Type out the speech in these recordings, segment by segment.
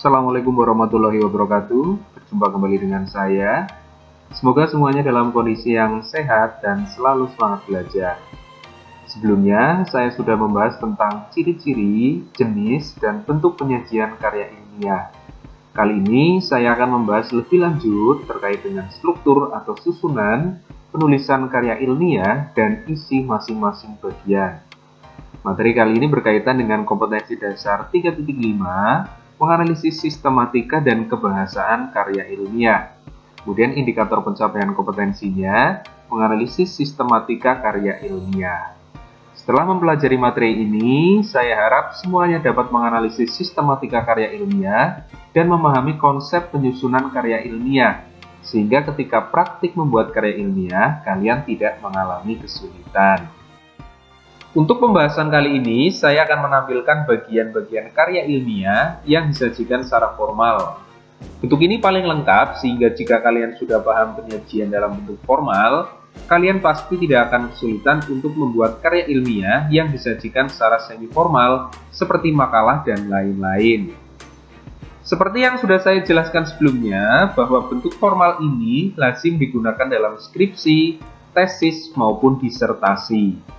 Assalamualaikum warahmatullahi wabarakatuh. Berjumpa kembali dengan saya. Semoga semuanya dalam kondisi yang sehat dan selalu semangat belajar. Sebelumnya, saya sudah membahas tentang ciri-ciri, jenis, dan bentuk penyajian karya ilmiah. Kali ini, saya akan membahas lebih lanjut terkait dengan struktur atau susunan penulisan karya ilmiah dan isi masing-masing bagian. Materi kali ini berkaitan dengan kompetensi dasar 3.5, menganalisis sistematika dan kebahasaan karya ilmiah. Kemudian indikator pencapaian kompetensinya, menganalisis sistematika karya ilmiah. Setelah mempelajari materi ini, saya harap semuanya dapat menganalisis sistematika karya ilmiah dan memahami konsep penyusunan karya ilmiah, sehingga ketika praktik membuat karya ilmiah, kalian tidak mengalami kesulitan. Untuk pembahasan kali ini, saya akan menampilkan bagian-bagian karya ilmiah yang disajikan secara formal. Bentuk ini paling lengkap, sehingga jika kalian sudah paham penyajian dalam bentuk formal, kalian pasti tidak akan kesulitan untuk membuat karya ilmiah yang disajikan secara semi-formal, seperti makalah dan lain-lain. Seperti yang sudah saya jelaskan sebelumnya, bahwa bentuk formal ini lazim digunakan dalam skripsi, tesis, maupun disertasi.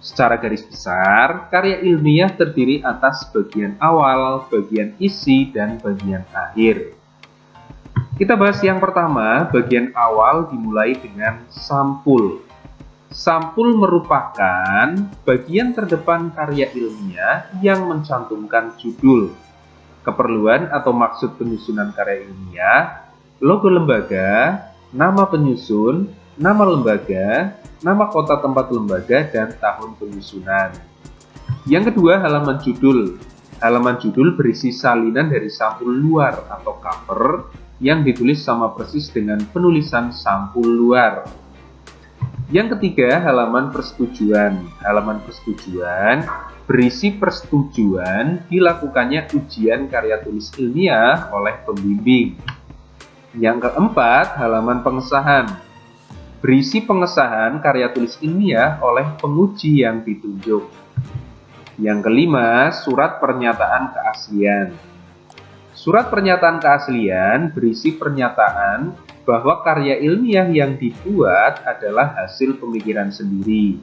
Secara garis besar, karya ilmiah terdiri atas bagian awal, bagian isi, dan bagian akhir. Kita bahas yang pertama, bagian awal dimulai dengan sampul. Sampul merupakan bagian terdepan karya ilmiah yang mencantumkan judul, keperluan atau maksud penyusunan karya ilmiah, logo lembaga, nama penyusun, nama lembaga, nama kota tempat lembaga, dan tahun penyusunan. Yang kedua, halaman judul. Halaman judul berisi salinan dari sampul luar atau cover yang ditulis sama persis dengan penulisan sampul luar. Yang ketiga, halaman persetujuan. Halaman persetujuan berisi persetujuan dilakukannya ujian karya tulis ilmiah oleh pembimbing. Yang keempat, halaman pengesahan. Berisi pengesahan karya tulis ilmiah oleh penguji yang ditunjuk. Yang kelima, surat pernyataan keaslian. Surat pernyataan keaslian berisi pernyataan bahwa karya ilmiah yang dibuat adalah hasil pemikiran sendiri.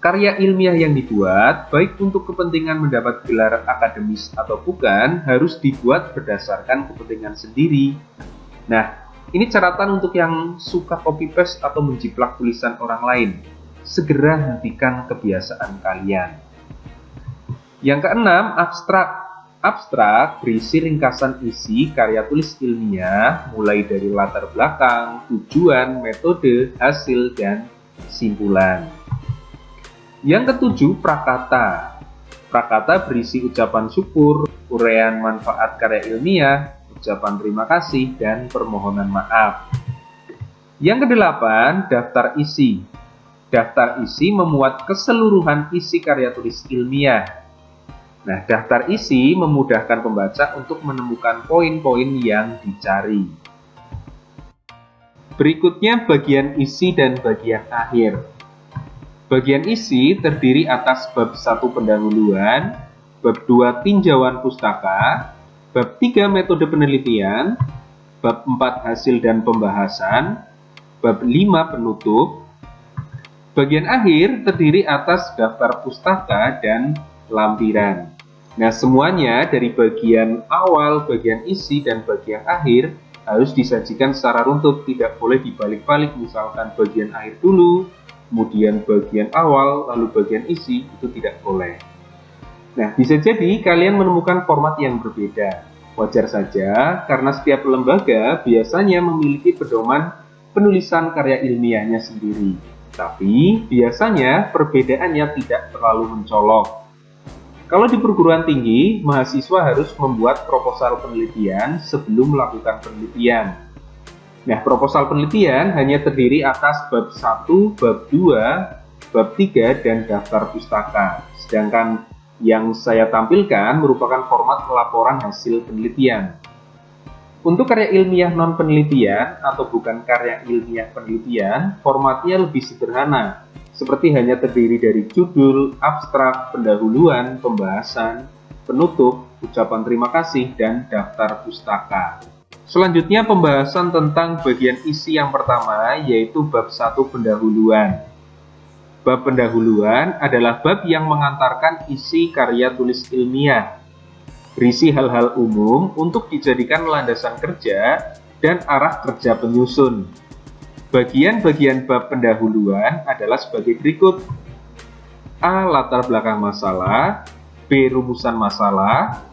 Karya ilmiah yang dibuat, baik untuk kepentingan mendapat gelar akademis atau bukan, harus dibuat berdasarkan kepentingan sendiri. Nah, ini catatan untuk yang suka copy paste atau menjiplak tulisan orang lain. Segera hentikan kebiasaan kalian. Yang keenam, abstrak. Abstrak berisi ringkasan isi karya tulis ilmiah, mulai dari latar belakang, tujuan, metode, hasil, dan simpulan. Yang ketujuh, prakata. Prakata berisi ucapan syukur, uraian manfaat karya ilmiah, ucapan terima kasih, dan permohonan maaf. Yang kedelapan, daftar isi. Daftar isi memuat keseluruhan isi karya tulis ilmiah. Nah, daftar isi memudahkan pembaca untuk menemukan poin-poin yang dicari. Berikutnya bagian isi dan bagian akhir. Bagian isi terdiri atas bab 1 pendahuluan, bab 2 tinjauan pustaka, bab 3 metode penelitian, bab 4 hasil dan pembahasan, bab 5 penutup. Bagian akhir terdiri atas daftar pustaka dan lampiran. Nah, semuanya dari bagian awal, bagian isi, dan bagian akhir harus disajikan secara runtut, tidak boleh dibalik-balik, misalkan bagian akhir dulu, kemudian bagian awal, lalu bagian isi, itu tidak boleh. Nah, bisa jadi kalian menemukan format yang berbeda. Wajar saja, karena setiap lembaga biasanya memiliki pedoman penulisan karya ilmiahnya sendiri. Tapi, biasanya perbedaannya tidak terlalu mencolok. Kalau di perguruan tinggi, mahasiswa harus membuat proposal penelitian sebelum melakukan penelitian. Nah, proposal penelitian hanya terdiri atas bab 1, bab 2, bab 3, dan daftar pustaka. Sedangkan yang saya tampilkan merupakan format laporan hasil penelitian. Untuk karya ilmiah non-penelitian atau bukan karya ilmiah penelitian, formatnya lebih sederhana, seperti hanya terdiri dari judul, abstrak, pendahuluan, pembahasan, penutup, ucapan terima kasih, dan daftar pustaka. Selanjutnya pembahasan tentang bagian isi yang pertama, yaitu bab 1 pendahuluan. Bab pendahuluan adalah bab yang mengantarkan isi karya tulis ilmiah, berisi hal-hal umum untuk dijadikan landasan kerja dan arah kerja penyusun. Bagian-bagian bab pendahuluan adalah sebagai berikut. A. Latar belakang masalah, B. Rumusan masalah,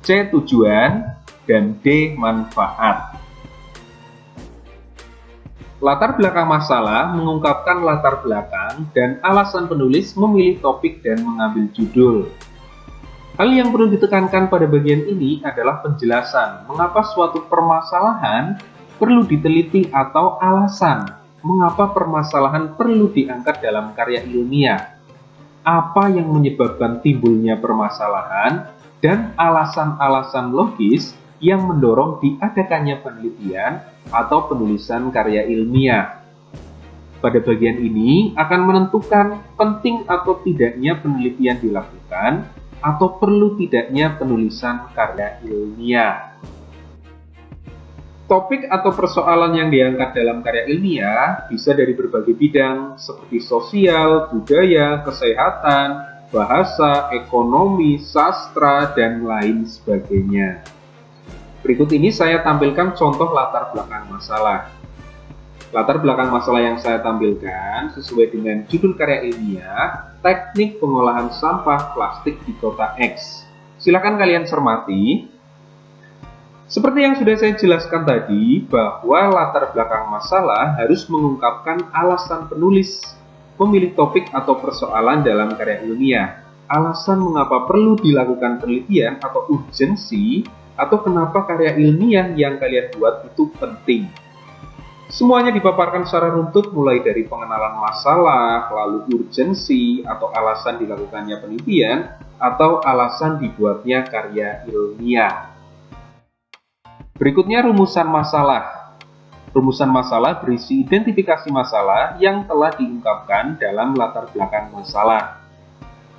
C. Tujuan, dan D. Manfaat. Latar belakang masalah mengungkapkan latar belakang dan alasan penulis memilih topik dan mengambil judul. Hal yang perlu ditekankan pada bagian ini adalah penjelasan mengapa suatu permasalahan perlu diteliti atau alasan mengapa permasalahan perlu diangkat dalam karya ilmiah, apa yang menyebabkan timbulnya permasalahan, dan alasan-alasan logis yang mendorong diadakannya penelitian atau penulisan karya ilmiah. Pada bagian ini akan menentukan penting atau tidaknya penelitian dilakukan atau perlu tidaknya penulisan karya ilmiah. Topik atau persoalan yang diangkat dalam karya ilmiah bisa dari berbagai bidang seperti sosial, budaya, kesehatan, bahasa, ekonomi, sastra, dan lain sebagainya. Berikut ini saya tampilkan contoh latar belakang masalah. Latar belakang masalah yang saya tampilkan sesuai dengan judul karya ilmiah, teknik pengolahan sampah plastik di kota X. Silakan kalian cermati. Seperti yang sudah saya jelaskan tadi, bahwa latar belakang masalah harus mengungkapkan alasan penulis memilih topik atau persoalan dalam karya ilmiah, alasan mengapa perlu dilakukan penelitian atau urgensi, atau kenapa karya ilmiah yang kalian buat itu penting. Semuanya dipaparkan secara runtut mulai dari pengenalan masalah, lalu urgensi atau alasan dilakukannya penelitian, atau alasan dibuatnya karya ilmiah. Berikutnya rumusan masalah. Rumusan masalah berisi identifikasi masalah yang telah diungkapkan dalam latar belakang masalah.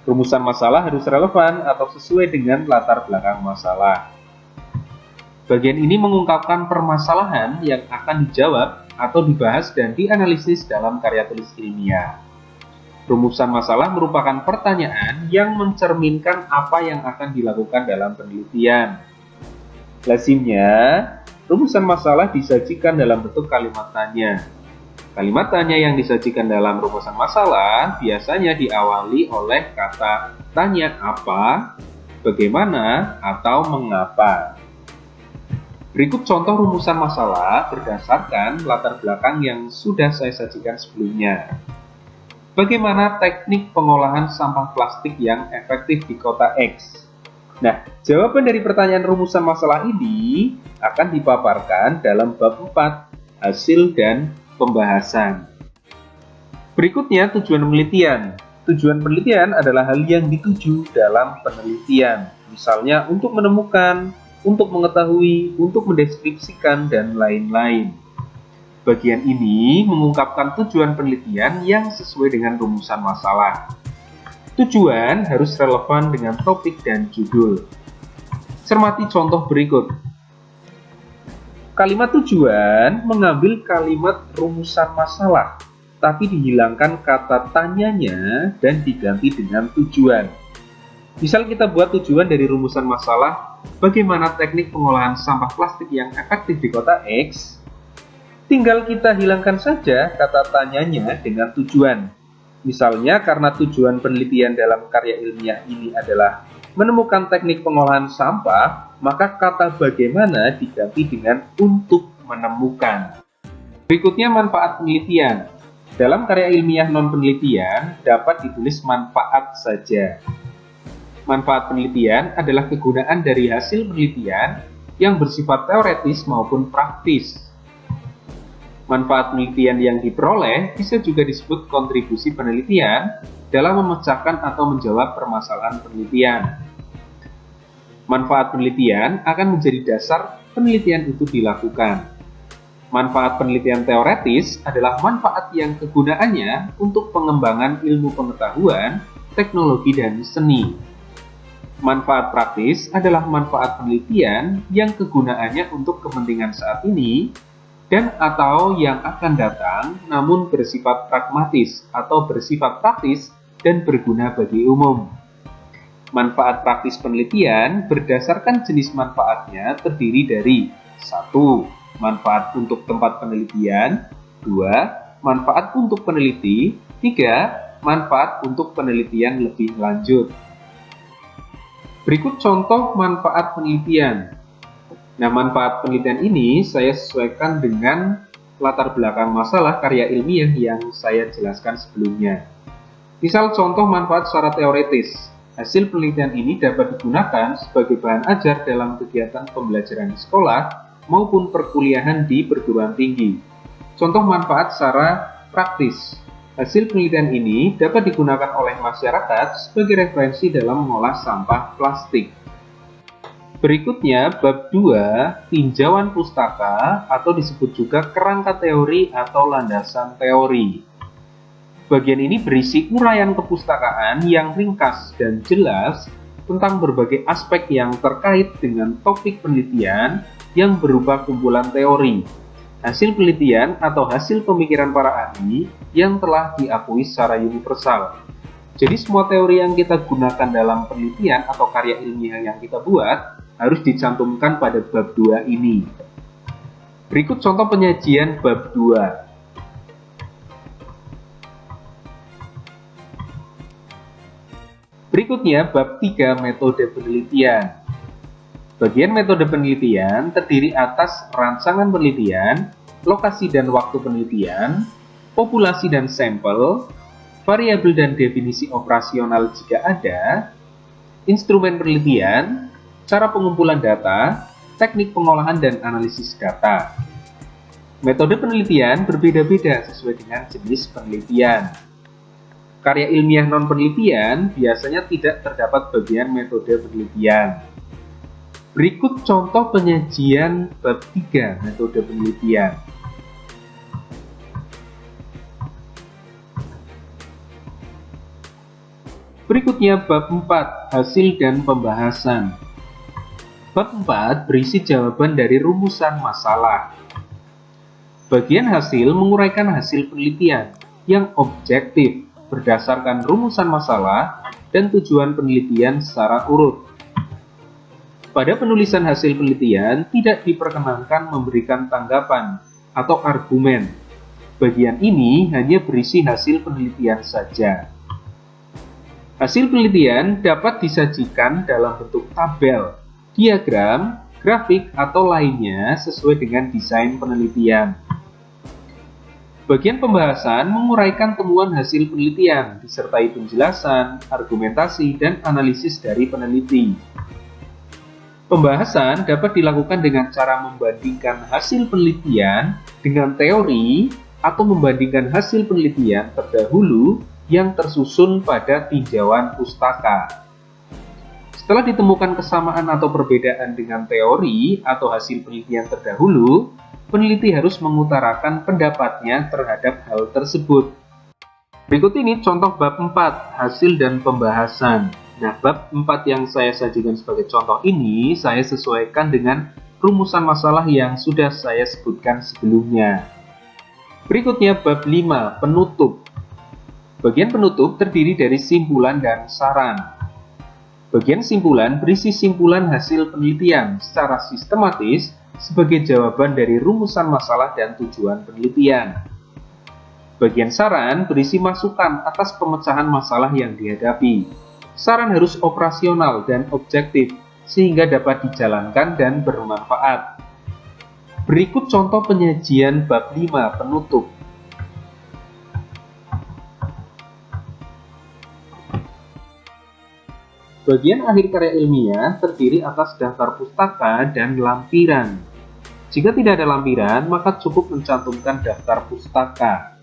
Rumusan masalah harus relevan atau sesuai dengan latar belakang masalah. Bagian ini mengungkapkan permasalahan yang akan dijawab atau dibahas dan dianalisis dalam karya tulis ilmiah. Rumusan masalah merupakan pertanyaan yang mencerminkan apa yang akan dilakukan dalam penelitian. Lazimnya, rumusan masalah disajikan dalam bentuk kalimat tanya. Kalimat tanya yang disajikan dalam rumusan masalah biasanya diawali oleh kata tanya apa, bagaimana, atau mengapa. Berikut contoh rumusan masalah berdasarkan latar belakang yang sudah saya sajikan sebelumnya. Bagaimana teknik pengolahan sampah plastik yang efektif di kota X? Nah, jawaban dari pertanyaan rumusan masalah ini akan dipaparkan dalam bab 4, hasil dan pembahasan. Berikutnya tujuan penelitian. Tujuan penelitian adalah hal yang dituju dalam penelitian, misalnya untuk menemukan, untuk mengetahui, untuk mendeskripsikan, dan lain-lain. Bagian ini mengungkapkan tujuan penelitian yang sesuai dengan rumusan masalah. Tujuan harus relevan dengan topik dan judul. Cermati contoh berikut. Kalimat tujuan mengambil kalimat rumusan masalah, tapi dihilangkan kata tanyanya dan diganti dengan tujuan. Misal kita buat tujuan dari rumusan masalah, bagaimana teknik pengolahan sampah plastik yang efektif di kota X? Tinggal kita hilangkan saja kata tanyanya dengan tujuan. Misalnya karena tujuan penelitian dalam karya ilmiah ini adalah menemukan teknik pengolahan sampah, maka kata bagaimana diganti dengan untuk menemukan. Berikutnya manfaat penelitian. Dalam karya ilmiah non-penelitian dapat ditulis manfaat saja. Manfaat penelitian adalah kegunaan dari hasil penelitian yang bersifat teoretis maupun praktis. Manfaat penelitian yang diperoleh bisa juga disebut kontribusi penelitian dalam memecahkan atau menjawab permasalahan penelitian. Manfaat penelitian akan menjadi dasar penelitian itu dilakukan. Manfaat penelitian teoretis adalah manfaat yang kegunaannya untuk pengembangan ilmu pengetahuan, teknologi, dan seni. Manfaat praktis adalah manfaat penelitian yang kegunaannya untuk kepentingan saat ini dan atau yang akan datang, namun bersifat pragmatis atau bersifat praktis dan berguna bagi umum. Manfaat praktis penelitian berdasarkan jenis manfaatnya terdiri dari 1. Manfaat untuk tempat penelitian, 2. Manfaat untuk peneliti, 3. Manfaat untuk penelitian lebih lanjut. Berikut contoh manfaat penelitian. Nah, manfaat penelitian ini saya sesuaikan dengan latar belakang masalah karya ilmiah yang saya jelaskan sebelumnya. Misal contoh manfaat secara teoritis. Hasil penelitian ini dapat digunakan sebagai bahan ajar dalam kegiatan pembelajaran di sekolah maupun perkuliahan di perguruan tinggi. Contoh manfaat secara praktis. Hasil penelitian ini dapat digunakan oleh masyarakat sebagai referensi dalam mengolah sampah plastik. Berikutnya, bab 2, tinjauan pustaka atau disebut juga kerangka teori atau landasan teori. Bagian ini berisi uraian kepustakaan yang ringkas dan jelas tentang berbagai aspek yang terkait dengan topik penelitian yang berupa kumpulan teori, hasil penelitian atau hasil pemikiran para ahli yang telah diakui secara universal. Jadi semua teori yang kita gunakan dalam penelitian atau karya ilmiah yang kita buat harus dicantumkan pada bab 2 ini. Berikut contoh penyajian bab 2. Berikutnya bab 3, metode penelitian. Bagian metode penelitian terdiri atas rancangan penelitian, lokasi dan waktu penelitian, populasi dan sampel, variabel dan definisi operasional jika ada, instrumen penelitian, cara pengumpulan data, teknik pengolahan dan analisis data. Metode penelitian berbeda-beda sesuai dengan jenis penelitian. Karya ilmiah non-penelitian biasanya tidak terdapat bagian metode penelitian. Berikut contoh penyajian bab 3, metode penelitian. Berikutnya bab 4, hasil dan pembahasan. Bab 4 berisi jawaban dari rumusan masalah. Bagian hasil menguraikan hasil penelitian yang objektif berdasarkan rumusan masalah dan tujuan penelitian secara urut. Pada penulisan hasil penelitian tidak diperkenankan memberikan tanggapan atau argumen. Bagian ini hanya berisi hasil penelitian saja. Hasil penelitian dapat disajikan dalam bentuk tabel, diagram, grafik, atau lainnya sesuai dengan desain penelitian. Bagian pembahasan menguraikan temuan hasil penelitian, disertai penjelasan, argumentasi, dan analisis dari peneliti. Pembahasan dapat dilakukan dengan cara membandingkan hasil penelitian dengan teori atau membandingkan hasil penelitian terdahulu yang tersusun pada tinjauan pustaka. Setelah ditemukan kesamaan atau perbedaan dengan teori atau hasil penelitian terdahulu, peneliti harus mengutarakan pendapatnya terhadap hal tersebut. Berikut ini contoh bab 4, hasil dan pembahasan. Nah, bab 4 yang saya sajikan sebagai contoh ini saya sesuaikan dengan rumusan masalah yang sudah saya sebutkan sebelumnya. Berikutnya bab 5, penutup. Bagian penutup terdiri dari simpulan dan saran. Bagian simpulan berisi simpulan hasil penelitian secara sistematis sebagai jawaban dari rumusan masalah dan tujuan penelitian. Bagian saran berisi masukan atas pemecahan masalah yang dihadapi. Saran harus operasional dan objektif sehingga dapat dijalankan dan bermanfaat. Berikut contoh penyajian bab 5, penutup. Bagian akhir karya ilmiah terdiri atas daftar pustaka dan lampiran. Jika tidak ada lampiran, maka cukup mencantumkan daftar pustaka.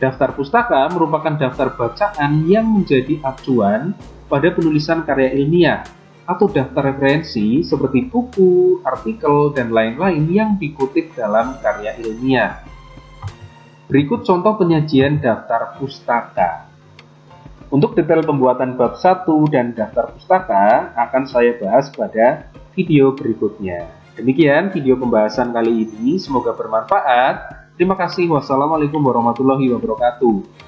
Daftar pustaka merupakan daftar bacaan yang menjadi acuan pada penulisan karya ilmiah atau daftar referensi seperti buku, artikel, dan lain-lain yang dikutip dalam karya ilmiah. Berikut contoh penyajian daftar pustaka. Untuk detail pembuatan bab 1 dan daftar pustaka akan saya bahas pada video berikutnya. Demikian video pembahasan kali ini, semoga bermanfaat. Terima kasih. Wassalamualaikum warahmatullahi wabarakatuh.